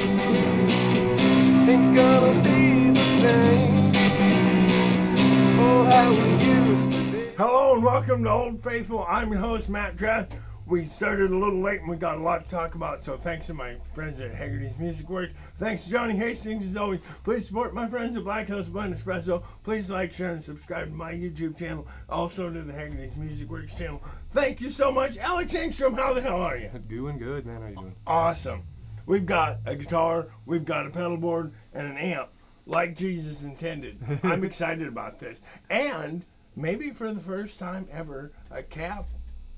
Ain't gonna be the same. Oh, how we used to be. Hello and welcome to Old Faithful. I'm your host, Matt Dress. We started a little late and we got a lot to talk about, so thanks to my friends at Haggerty's Music Works. Thanks to Johnny Hastings as always. Please support my friends at Black Hills Blend Espresso. Please like, share, and subscribe to my YouTube channel. Also to the Haggerty's Music Works channel. Thank you so much. Alex Engstrom, how the hell are you? Doing good, man. How you doing? Awesome. We've got a guitar, we've got a pedal board, and an amp, like Jesus intended. I'm excited about this. And maybe for the first time ever, a cap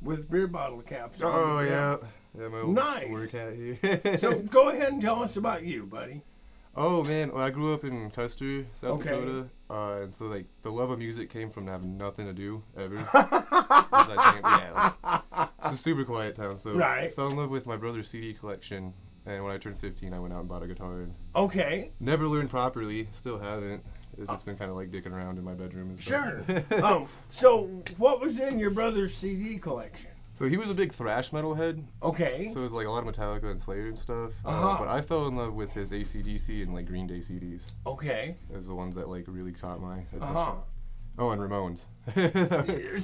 with beer bottle caps. Oh, yeah. Yeah, my old Nice. work hat here. So go ahead and tell us about you, buddy. Oh, man. Well, I grew up in Custer, South Okay. Dakota. And so, like, the love of music came from having nothing to do, ever. It's a super quiet town. So Right. I fell in love with my brother's CD collection. And when I turned 15, I went out and bought a guitar. And Okay. never learned properly. Still haven't. It's just been kind of like dicking around in my bedroom and stuff. Sure. So what was in your brother's CD collection? So he was a big thrash metal head. Okay. So it was like a lot of Metallica and Slayer and stuff. Uh-huh. But I fell in love with his AC/DC and like Green Day CDs. Okay. Those are the ones that like really caught my attention. Uh-huh. Oh, and Ramones.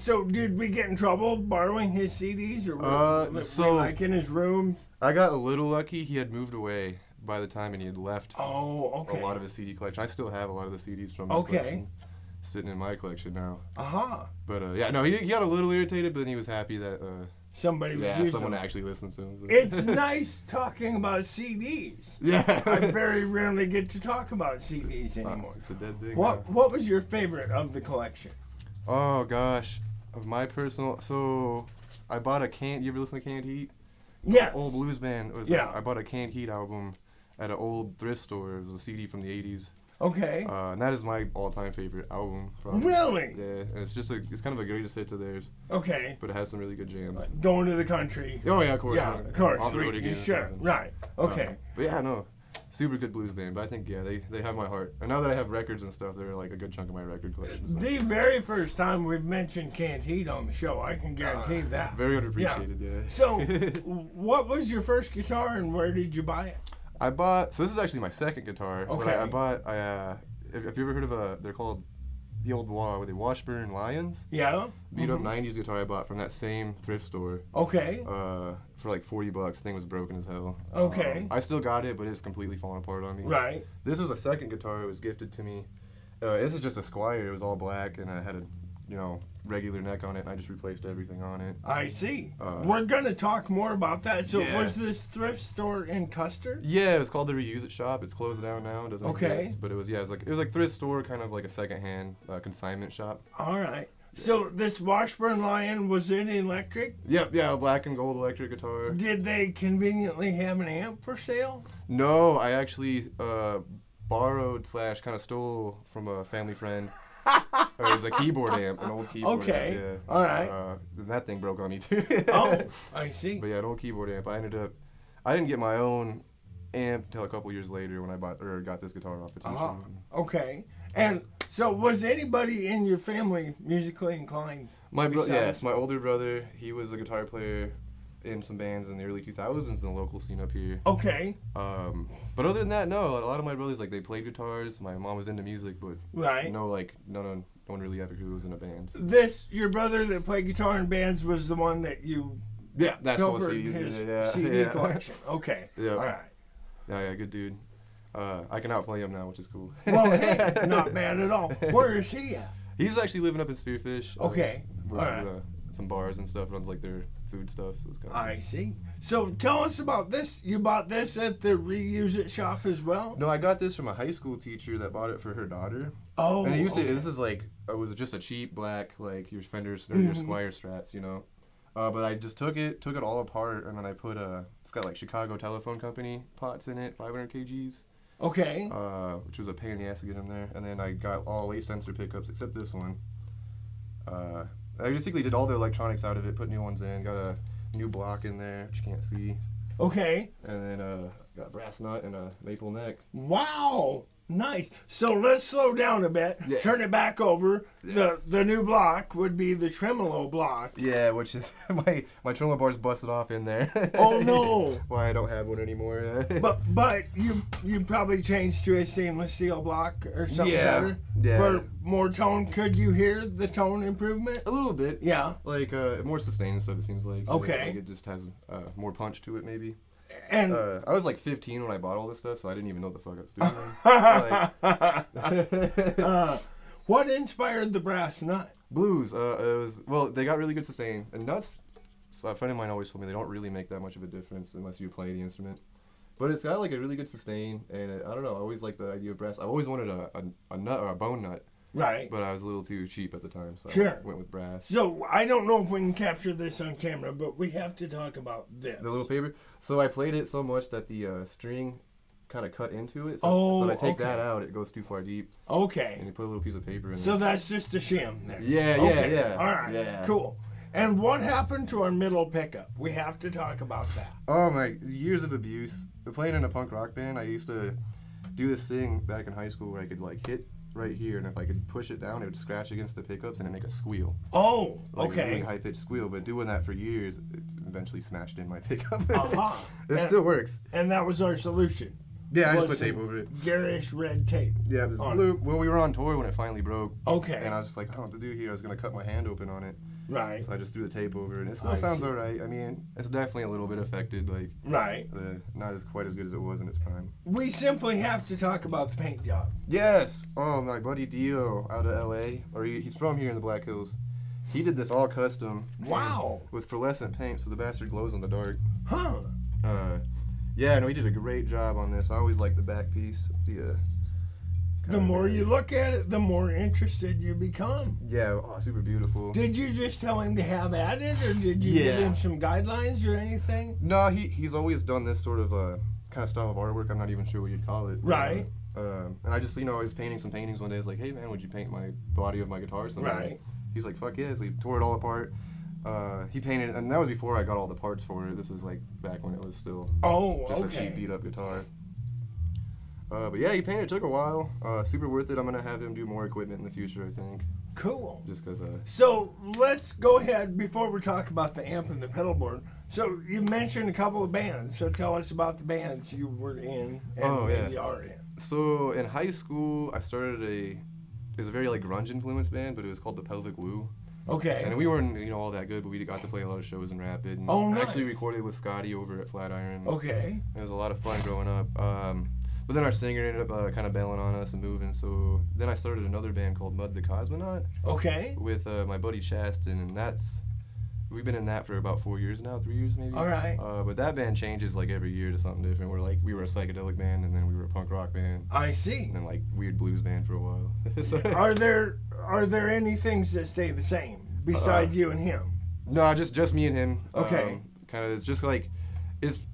So did we get in trouble borrowing his CDs, or were so- we like in his room? I got a little lucky. He had moved away by the time, and he had left Oh, okay. a lot of his CD collection. I still have a lot of the CDs from my Okay. collection sitting in my collection now. Uh-huh. But yeah, no, he got a little irritated, but then he was happy that Somebody was using someone them. actually listens to him. So. It's nice talking about CDs. Yeah. I very rarely get to talk about CDs anymore. It's a dead thing. What was your favorite of the collection? Oh gosh, of my personal. So I bought a Canned. You ever listen to Canned Heat? Yes. Old blues band. Yeah. I bought a Canned Heat album at an old thrift store. It was a CD from the 80s. Okay. And that is my all-time favorite album. Probably. Really? Yeah. And it's kind of a greatest hit to theirs, Okay. but it has some really good jams. Going to the country. Oh yeah, of course. Yeah, of course. On the road again. or Sure. something. Right. Okay. But yeah, no. Super good blues band, but I think they have my heart. And now that I have records and stuff, they're like a good chunk of my record collection. So. The very first time we've mentioned Canned Heat on the show, I can guarantee that. Very underappreciated, yeah. So, what was your first guitar and where did you buy it? So this is actually my second guitar. Okay. But I bought, have you ever heard of they're called the old Washburn Lions? Yeah. Beat up 90s guitar I bought from that same thrift store. Okay. For like $40. Thing was broken as hell. Okay. I still got it, but it's completely fallen apart on me. Right. This was a second guitar. It was gifted to me. This is just a Squire. It was all black, and I had a, regular neck on it, and I just replaced everything on it. I see. We're going to talk more about that. So, Yeah. was this thrift store in Custer? Yeah, it was called the Reuse It Shop. It's closed down now. It doesn't Okay. exist. But it was like thrift store, kind of like a secondhand consignment shop. All right. So, this Washburn Lion, was it electric? Yep, yeah, a black and gold electric guitar. Did they conveniently have an amp for sale? No, I actually borrowed / kind of stole from a family friend. It was a keyboard amp, an old keyboard Okay, amp. Yeah. all right. And that thing broke on me too. Oh, I see. But yeah, an old keyboard amp. I didn't get my own amp until a couple years later when I got this guitar off a teacher. Okay. And so, was anybody in your family musically inclined? Yes, my older brother. He was a guitar player in some bands in the early 2000s in the local scene up here. Okay. But other than that, no. A lot of my brothers, like, they played guitars. My mom was into music, but Right. no one really ever who was in a band. Your brother that played guitar in bands was the one that you Yeah, that's all pilfered CDs. his Yeah, CD yeah. collection. Okay. Yeah. All right. Yeah, good dude. I can outplay him now, which is cool. Well, hey, not bad at all. Where is he at? He's actually living up in Spearfish. Okay. Works All right. with some bars and stuff, runs like their food stuff. So it's kind of I see. So tell us about this. You bought this at the Reuse It shop as well? No, I got this from a high school teacher that bought it for her daughter. Oh. And okay. this is like, it was just a cheap black, like your Fenders or your Squire Strats, But I just took it all apart, and then I put it's got like Chicago Telephone Company pots in it, 500 kgs. Okay. Which was a pain in the ass to get in there. And then I got all 8 sensor pickups except this one. I basically did all the electronics out of it, put new ones in, got a new block in there, which you can't see. Okay. And then got a brass nut and a maple neck. Wow. Nice. So let's slow down a bit. Yeah. Turn it back over. Yes. The new block would be the Tremolo Block. Yeah, which is my tremolo bar's busted off in there. Oh no. Why I don't have one anymore. But you probably changed to a stainless steel block or something better Yeah. for more tone. Could you hear the tone improvement? A little bit. Yeah. Like more sustained stuff. It seems like. Okay. Like it just has more punch to it, maybe. And I was like 15 when I bought all this stuff, so I didn't even know what the fuck I was doing. what inspired the brass nut? Blues. They got really good sustain, and nuts. A friend of mine always told me they don't really make that much of a difference unless you play the instrument. But it's got like a really good sustain, and I don't know. I always liked the idea of brass. I always wanted a nut or a bone nut. Right. But I was a little too cheap at the time, so Sure. I went with brass. So I don't know if we can capture this on camera, but we have to talk about this. The little paper. So I played it so much that the string kind of cut into it. Oh, so if I take okay. that out, it goes too far deep. Okay. And you put a little piece of paper in So there. that's just a shim there. Yeah, Okay. yeah. All right. Yeah. Cool. And what happened to our middle pickup? We have to talk about that. Oh my, years of abuse. Playing in a punk rock band, I used to do this thing back in high school where I could like hit right here, and if I could push it down, it would scratch against the pickups and it'd make a squeal. Oh, Like a okay. really high-pitched squeal, but doing that for years, it eventually smashed in my pickup. Uh-huh. It still works. And that was our solution. Yeah, I just Was put tape some over it. Garish red tape. Yeah, it was on blue. Well, we were on tour when it finally broke. Okay. And I was just like, I don't know what to do here. I was going to cut my hand open on it. Right. So I just threw the tape over it. And it still I sounds see. all right. I mean, it's definitely a little bit affected. Like, Right. not as quite as good as it was in its prime. We simply have to talk about the paint job. Yes. Oh, my buddy Dio out of L.A. Or he's from here in the Black Hills. He did this all custom. Wow. With fluorescent paint, so the bastard glows in the dark. Huh. Yeah, no, he did a great job on this. I always like the back piece. The more you look at it, the more interested you become. Yeah, super beautiful. Did you just tell him to have at it, or did you give him some guidelines or anything? No, he's always done this sort of kind of style of artwork. I'm not even sure what you'd call it. Right. And I just, I was painting some paintings one day. I was like, hey, man, would you paint my body of my guitar or something? Right. He's like, fuck yeah. So he tore it all apart. He painted it, and that was before I got all the parts for it. This was like back when it was still just a cheap beat up guitar. But yeah, he painted it. Took a while. Super worth it. I'm gonna have him do more equipment in the future, I think. Cool. Just because. So let's go ahead before we talk about the amp and the pedal board. So you mentioned a couple of bands. So tell us about the bands you were in and maybe are in. So in high school, I started it was a very like grunge influenced band, but it was called the Pelvic Woo. Okay. And we weren't all that good, but we got to play a lot of shows in Rapid. And Oh, nice. actually recorded with Scotty over at Flatiron. Okay. It was a lot of fun growing up. But then our singer ended up kind of bailing on us and moving. So then I started another band called Mud the Cosmonaut Okay. with my buddy Chaston, and we've been in that for about 4 years now, 3 years maybe. All right. But that band changes like every year to something different. We were a psychedelic band, and then we were a punk rock band, I see. and then like weird blues band for a while. Are there any things that stay the same besides you and him? No, just me and him. Okay. Kind of, it's just like,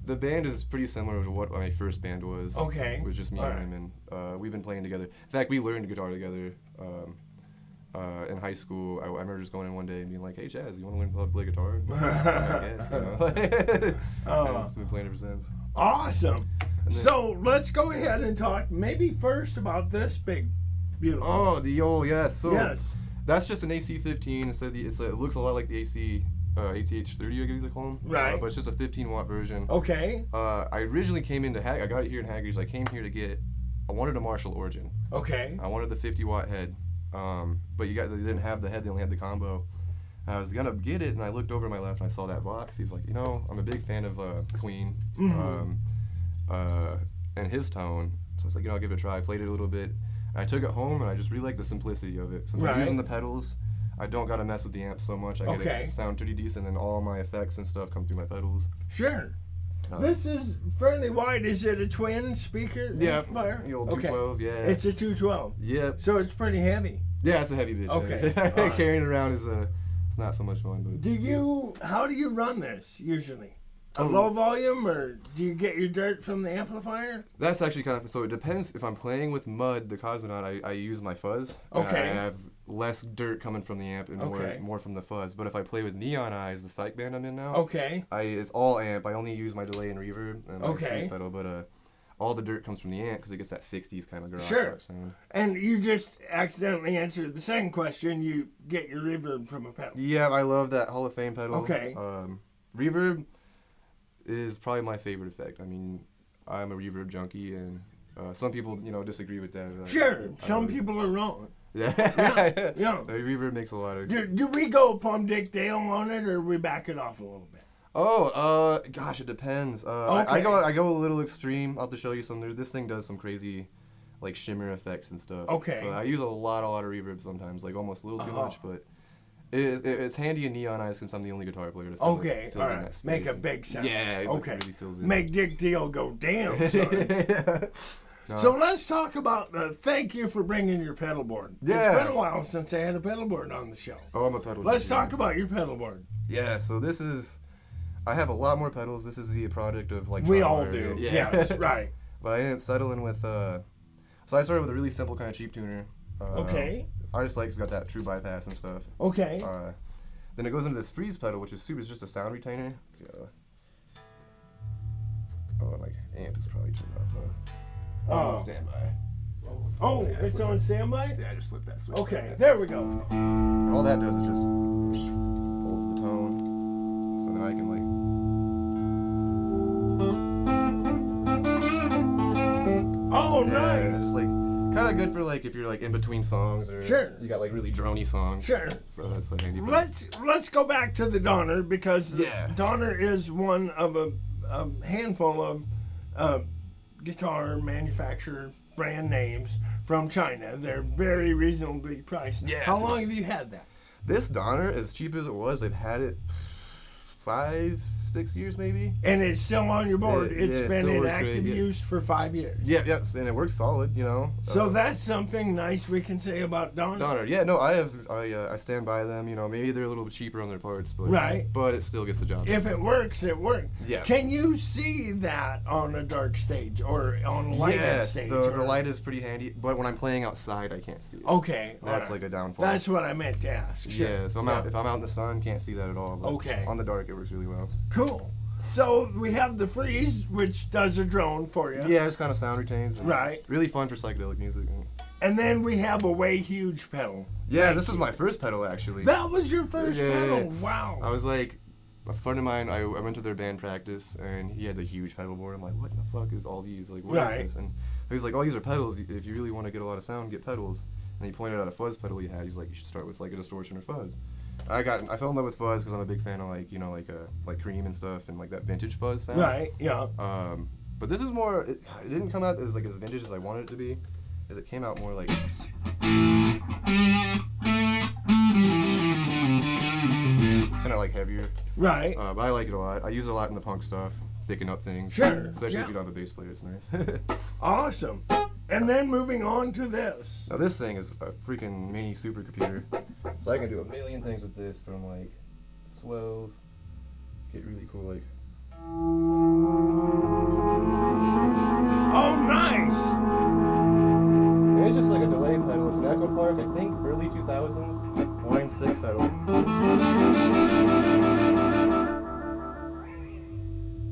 the band is pretty similar to what my first band was. Okay. It was just me All and him, and we've been playing together. In fact, we learned guitar together in high school. I remember just going in one day and being like, "Hey, Chaz, you want to learn how to play guitar?" I guess, And it's been playing ever since. Awesome. So let's go ahead and talk maybe first about this big, beautiful. Oh, the old, yes. So Yes. that's just an AC-15. It looks a lot like the AC ATH-30, I guess they call them. Right. But it's just a 15-watt version. Okay. I originally came into I got it here in Hagerty's. I came here I wanted a Marshall Origin. Okay. I wanted the 50-watt head. But they didn't have the head, they only had the combo. I was gonna get it, and I looked over to my left, and I saw that box. He's like, I'm a big fan of Queen, and his tone. So I was like, I'll give it a try. I played it a little bit. And I took it home, and I just really like the simplicity of it. Since I'm using the pedals, I don't gotta mess with the amp so much. I get it to sound pretty decent, and all my effects and stuff come through my pedals. Sure. This is fairly wide. Is it a twin speaker? Yeah, amplifier? the old 212, yeah. It's a 212. Yep. So it's pretty heavy. Yeah, it's a heavy bitch. Okay. Yeah. Carrying it around is it's not so much fun. But How do you run this usually? A low volume, or do you get your dirt from the amplifier? That's actually kind of, so it depends. If I'm playing with Mud, the Cosmonaut, I use my fuzz. Okay. I have less dirt coming from the amp and more from the fuzz. But if I play with Neon Eyes, the psych band I'm in now, it's all amp. I only use my delay and reverb and my freeze pedal, but all the dirt comes from the amp because it gets that 60s kind of garage rock sound. And you just accidentally answered the second question. You get your reverb from a pedal. Yeah, I love that Hall of Fame pedal. Okay. Reverb is probably my favorite effect. I mean, I'm a reverb junkie, and some people, disagree with that. Sure, some people are wrong. Yeah. The reverb makes a lot of... Do we go Plum Dick Dale on it, or we back it off a little bit? Oh, gosh, it depends. I go a little extreme. I'll have to show you some. This thing does some crazy, like, shimmer effects and stuff. Okay. So I use a lot of reverb sometimes, like almost a little too much, but it's handy in Neon Eyes since I'm the only guitar player that fills in that space. Make a big sound. Yeah, it really fills in. Make Dick Deal go damn, son. No. So let's talk about thank you for bringing your pedal board. Yeah. It's been a while since I had a pedal board on the show. Oh, I'm a pedal board. Let's talk about your pedal board. Yeah, so this is... I have a lot more pedals. This is the product of, like... We all do. Yeah. Yes, right. But I ended up settling with... So I started with a really simple kind of cheap tuner. I just like it's got that true bypass and stuff. Okay. Then it goes into this freeze pedal, which is super. It's just a sound retainer. My amp is probably turned off now. On standby. Oh, it's on standby? Yeah, I just flipped that switch. Okay, there we go. All that does is just holds the tone, so then I can Oh, nice. It's just like kind of good for like if you're like in between songs or you got like really drony songs. Sure. So that's like handy. Let's go back to the Donner because the Donner is one of a handful of guitar manufacturer brand names from China. They're very reasonably priced. Yeah. How long have you had that? This Donner, as cheap as it was, I've had it 5-6 years maybe. And it's still on your board. It's been in active use for 5 years. Yeah, and it works solid, So that's something nice we can say about Donner. Donner, yeah, no, I stand by them. Maybe they're a little bit cheaper on their parts, but but it still gets the job. If it works, it works. Yeah. Can you see that on a dark stage or on a lighted stage? Yes, the light is pretty handy, but when I'm playing outside, I can't see it. Okay, that's like a downfall. That's what I meant to ask. Sure. Yeah, so if I'm out in the sun, can't see that at all. But on the dark, it works really well. Cool. So we have the freeze, which does a drone for you. Yeah, it's kind of sound retains. Right. Really fun for psychedelic music. And then we have a way huge pedal. Yeah, this was my first pedal actually. That was your first pedal? Wow. I was like, a friend of mine, I went to their band practice and he had the huge pedal board. I'm like, what the fuck is all these? Like, what is this? And he was like, oh, these are pedals. If you really want to get a lot of sound, get pedals. And he pointed out a fuzz pedal he had. He's like, you should start with like a distortion or fuzz. I fell in love with fuzz because I'm a big fan of like Cream and stuff and like that vintage fuzz sound. Right. Yeah. But this is more. It didn't come out as vintage as I wanted it to be. As it came out more like. Kind of like heavier. Right. But I like it a lot. I use it a lot in the punk stuff, thicken up things. Sure. Especially if you don't have a bass player, it's nice. Awesome. And then moving on to this. Now this thing is a freaking mini supercomputer. So I can do a million things with this, from like swells, get really cool like. Oh, nice! And it's just like a delay pedal. It's an Echo Park, I think early 2000s, line 6 pedal.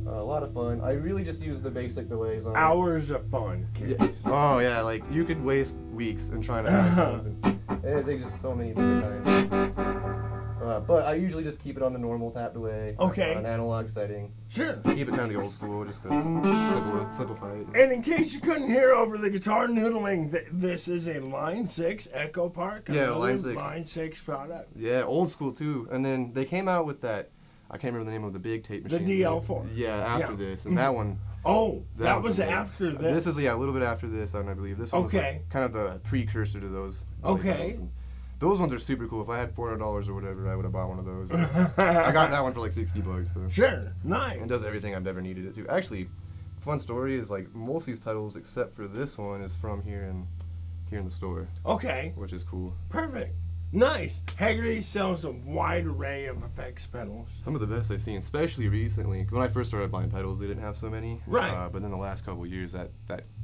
A lot of fun. I really just use the basic delays on hours of fun, kids. Yeah. Oh yeah, like you could waste weeks in trying to add things, and they just so many different kinds. But I usually just keep it on the normal tap delay. Okay. On an analog setting. Sure. Keep it kind of the old school, just because simplify it. And in case you couldn't hear over the guitar noodling, this is a Line 6 Echo Park. Yeah, Line 6. Line 6 product. Yeah, old school too. And then they came out with that. I can't remember the name of the big tape machine. The DL4. Yeah, after this, and that one. Oh, that was after this. This is a little bit after this, and I believe this one was like kind of the precursor to those. Okay. Those ones are super cool. If I had $400 or whatever, I would have bought one of those. I got that one for like $60. So. Sure, nice. It does everything I've ever needed it to. Actually, fun story is like most of these pedals, except for this one, is from here in the store. Okay. Which is cool. Perfect. Nice. Haggerty sells a wide array of effects pedals. Some of the best I've seen, especially recently. When I first started buying pedals, they didn't have so many. Right. But then the last couple of years, that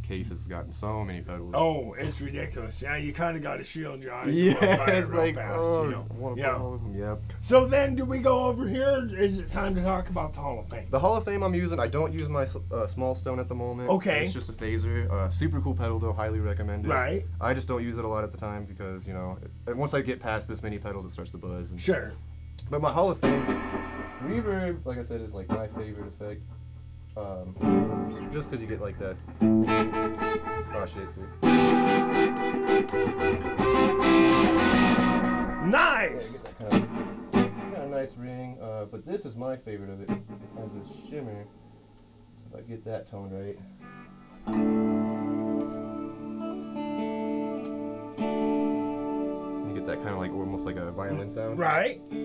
case has gotten so many pedals. Oh, it's ridiculous. Yeah, you kind of got to shield your eyes. Yeah, it's it's like, fast, oh, you know. want to Yeah. all of them, yep. So then, do we go over here? Is it time to talk about the Hall of Fame? The Hall of Fame I'm using, I don't use my small stone at the moment. Okay. It's just a phaser. Super cool pedal though, highly recommend it. Right. I just don't use it a lot at the time because, you know, once I get past this many pedals, it starts to buzz. And, Sure. but my Hall of Fame, reverb, like I said, is like my favorite effect. Just because you get like that. Oh shit. Nice. Yeah, get that kind of nice ring. But this is my favorite of it. It has this shimmer. So if I get that tone right. You get that kind of like almost like a violin sound. Right. Yeah.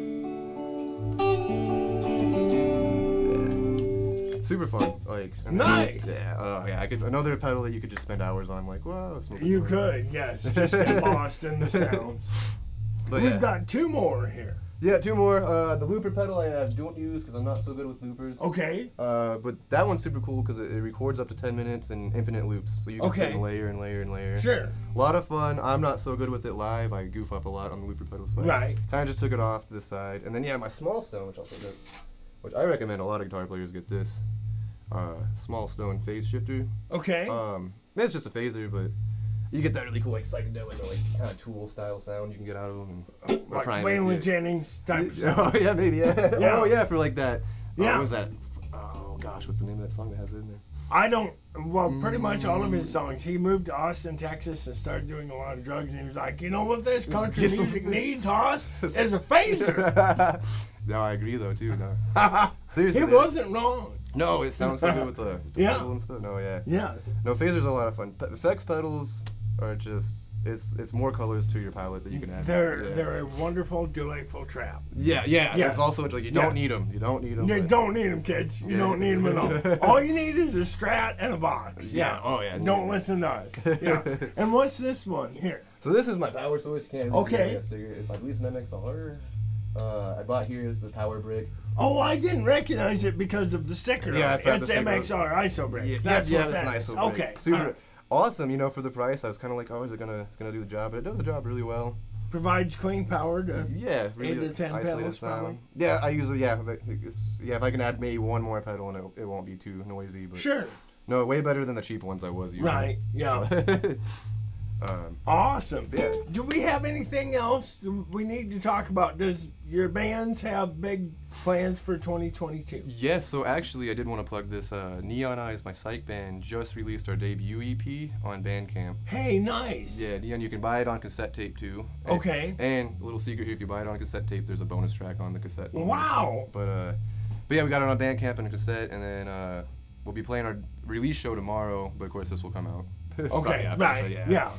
Super fun. Like nice. Yeah. Oh yeah. Another pedal that you could just spend hours on. Like wow. You could. Yes. Just get lost in the sound. But We've got two more here. Yeah, two more. The looper pedal I don't use because I'm not so good with loopers. Okay. But that one's super cool because it records up to 10 minutes in infinite loops. So you can sit and layer and layer and layer. Sure. A lot of fun. I'm not so good with it live. I goof up a lot on the looper pedal side. Right. Kind of just took it off to the side. And then, yeah, my small stone, which I recommend a lot of guitar players get this. Small stone phase shifter. Okay. It's just a phaser, but you get that really cool, like psychedelic or like kind of Tool style sound you can get out of them. And like Waylon Jennings type of sound. Oh yeah, maybe yeah. Yeah. Oh yeah, for like that. Yeah. What was that? Oh gosh, what's the name of that song that has it in there? I don't. Well, pretty much all of his songs. He moved to Austin, Texas, and started doing a lot of drugs. And he was like, you know what this country music needs, Hoss, is a phaser. No, I agree though too. No, seriously, he wasn't wrong. No, it sounds so good with the pedal and stuff. No, yeah. Yeah. No, phasers are a lot of fun. Effects pedals are just it's more colors to your palette that you can add. They're a wonderful, delightful trap. Yeah. That's also like you don't need them. You don't need them. You don't need them, kids. You don't need them at all. All you need is a Strat and a box. Yeah. Oh yeah. Don't listen to us. Yeah. And what's this one here? So this is my power source. You can't okay. It's like Leafs and MXR. I bought here is the power brick. Oh, I didn't recognize it because of the sticker. Yeah, it's MXR ISO brick. Yeah, that's an ISO brick. Okay. Super awesome. You know, for the price, I was kind of like, oh, is it gonna do the job? But it does the job really well. Provides clean power to really 8 to 10 pedals, sound. Yeah, I usually if I can add maybe one more pedal and it won't be too noisy. But sure. No, way better than the cheap ones I was using. Right. Yeah. Awesome. Yeah. Do we have anything else we need to talk about? Does your bands have big plans for 2022? Yes, so actually I did want to plug this. Neon Eyes, my psych band, just released our debut EP on Bandcamp. Hey, nice. Yeah, Neon, you can buy it on cassette tape too. Okay. And a little secret here, if you buy it on cassette tape, there's a bonus track on the cassette. Wow. But yeah, we got it on Bandcamp and a cassette, and then we'll be playing our release show tomorrow, but of course this will come out. Okay, right, yeah.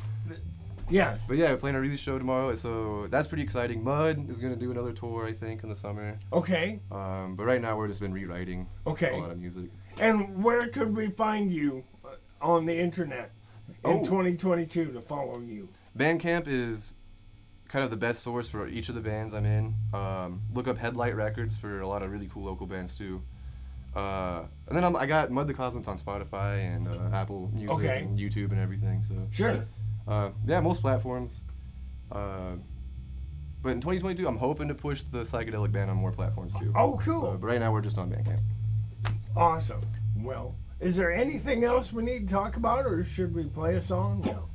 Yes. But yeah, we're playing a release show tomorrow, so that's pretty exciting. Mud is going to do another tour, I think, in the summer. Okay. But right now we're just been rewriting a lot of music. And where could we find you on the internet in 2022 to follow you? Bandcamp is kind of the best source for each of the bands I'm in. Look up Headlight Records for a lot of really cool local bands too. And then I got Mud the Cosmos on Spotify and Apple Music and YouTube and everything. So sure. Yeah, most platforms. But in 2022, I'm hoping to push the psychedelic band on more platforms too. Oh, cool. So, but right now we're just on Bandcamp. Awesome. Well, is there anything else we need to talk about, or should we play a song? No.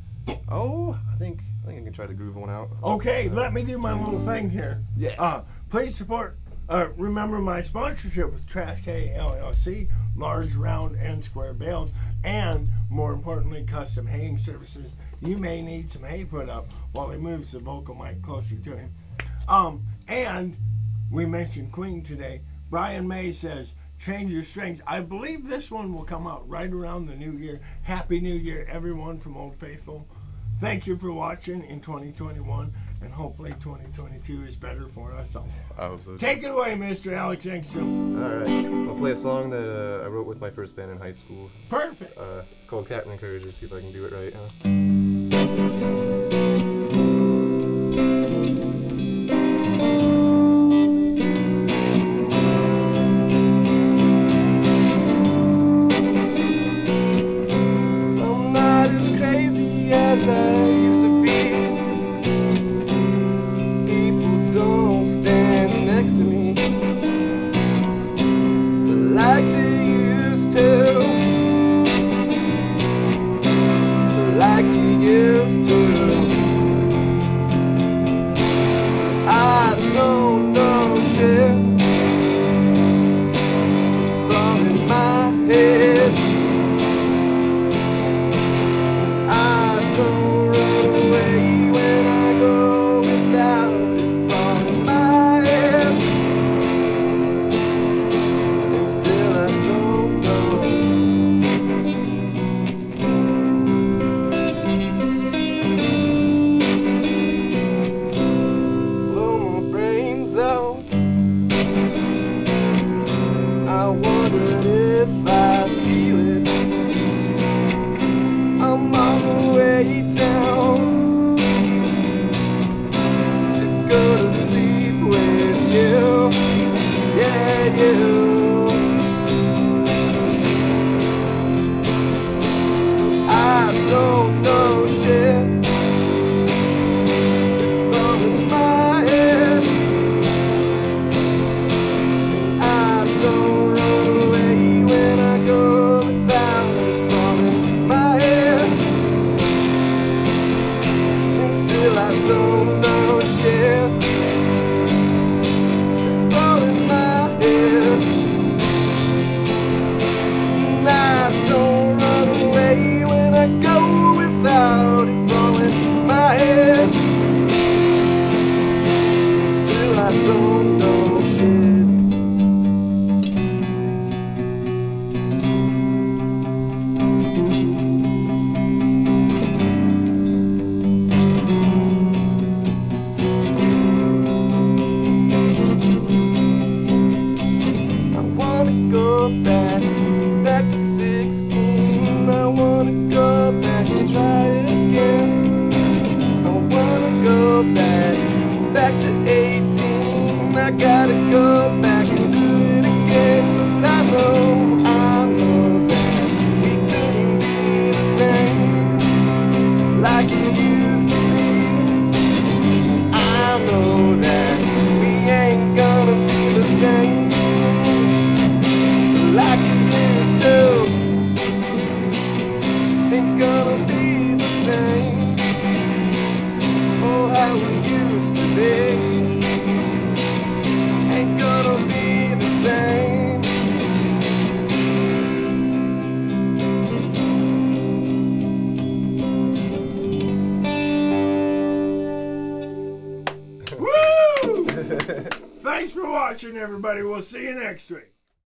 Oh, I think I can try to groove one out. Okay, let me do my little thing here. Yes. Please support. Remember my sponsorship with Trash K LLC, large, round, and square bales, and more importantly, custom haying services. You may need some hay put up while he moves the vocal mic closer to him. And we mentioned Queen today. Brian May says, change your strings. I believe this one will come out right around the new year. Happy New Year, everyone from Old Faithful. Thank you for watching in 2021, and hopefully 2022 is better for us all. I hope so. Take it away, Mr. Alex Engstrom. All right. I'll play a song that I wrote with my first band in high school. Perfect. It's called Captain Encourager. See if I can do it right, huh? crazy as I used to be. People don't stand next to me like they used to, like you used to. I don't know shit, it's all in my head. I don't run away when I go without, it's all in my head. And still I don't know. I wondered if I feel it. I'm on the way down to go to sleep with you. Yeah, you. I don't know shit, it's all in my head. And I don't run away when I go without, it's all in my head. And still I don't know shit, it's all in my head. And I don't run away when I go without, it's all in my head. And still I don't know shit. Back to 16, I wanna go back and try it again. I wanna go back to 18, I gotta go back and do it again. But I know that we couldn't be the same like it used to be. I know that we ain't gonna be the same like it used to. Ain't gonna be the same. Oh, how we used to be. Ain't gonna be the same. Woo! Thanks for watching, everybody. We'll see you next week.